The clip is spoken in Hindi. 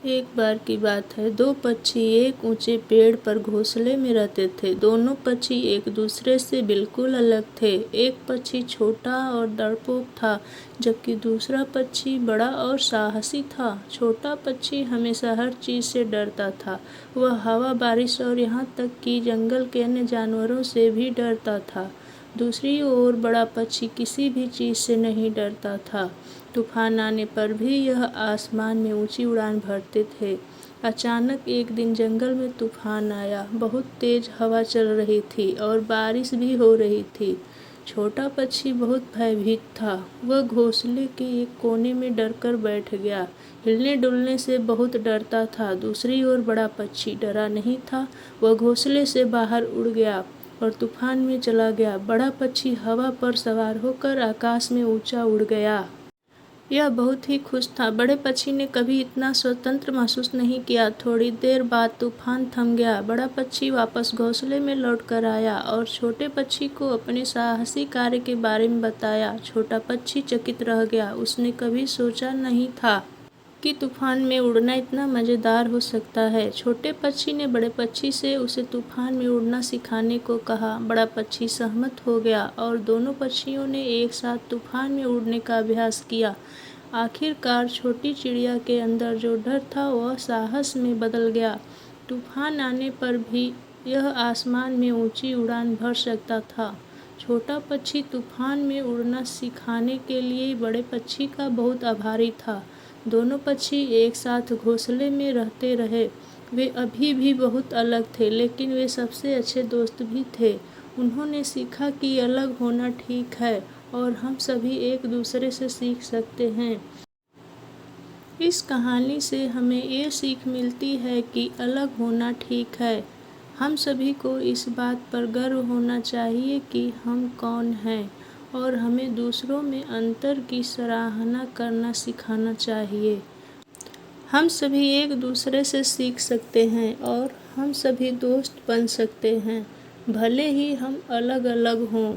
एक बार की बात है, दो पक्षी एक ऊंचे पेड़ पर घोंसले में रहते थे। दोनों पक्षी एक दूसरे से बिल्कुल अलग थे। एक पक्षी छोटा और डरपोक था, जबकि दूसरा पक्षी बड़ा और साहसी था। छोटा पक्षी हमेशा हर चीज़ से डरता था। वह हवा, बारिश और यहाँ तक कि जंगल के अन्य जानवरों से भी डरता था। दूसरी ओर बड़ा पक्षी किसी भी चीज़ से नहीं डरता था। तूफान आने पर भी यह आसमान में ऊंची उड़ान भरते थे। अचानक एक दिन जंगल में तूफान आया। बहुत तेज हवा चल रही थी और बारिश भी हो रही थी। छोटा पक्षी बहुत भयभीत था। वह घोंसले के एक कोने में डरकर बैठ गया। हिलने डुलने से बहुत डरता था। दूसरी ओर बड़ा पक्षी डरा नहीं था। वह घोंसले से बाहर उड़ गया और तूफान में चला गया। बड़ा पक्षी हवा पर सवार होकर आकाश में ऊंचा उड़ गया। यह बहुत ही खुश था। बड़े पक्षी ने कभी इतना स्वतंत्र महसूस नहीं किया। थोड़ी देर बाद तूफान थम गया। बड़ा पक्षी वापस घोंसले में लौटकर आया और छोटे पक्षी को अपने साहसी कार्य के बारे में बताया। छोटा पक्षी चकित रह गया। उसने कभी सोचा नहीं था कि तूफान में उड़ना इतना मज़ेदार हो सकता है। छोटे पक्षी ने बड़े पक्षी से उसे तूफान में उड़ना सिखाने को कहा। बड़ा पक्षी सहमत हो गया और दोनों पक्षियों ने एक साथ तूफान में उड़ने का अभ्यास किया। आखिरकार छोटी चिड़िया के अंदर जो डर था वह साहस में बदल गया। तूफान आने पर भी यह आसमान में ऊंची उड़ान भर सकता था। छोटा पक्षी तूफान में उड़ना सिखाने के लिए बड़े पक्षी का बहुत आभारी था। दोनों पक्षी एक साथ घोंसले में रहते रहे। वे अभी भी बहुत अलग थे, लेकिन वे सबसे अच्छे दोस्त भी थे। उन्होंने सीखा कि अलग होना ठीक है और हम सभी एक दूसरे से सीख सकते हैं। इस कहानी से हमें ये सीख मिलती है कि अलग होना ठीक है। हम सभी को इस बात पर गर्व होना चाहिए कि हम कौन हैं और हमें दूसरों में अंतर की सराहना करना सिखाना चाहिए। हम सभी एक दूसरे से सीख सकते हैं और हम सभी दोस्त बन सकते हैं, भले ही हम अलग अलग हों।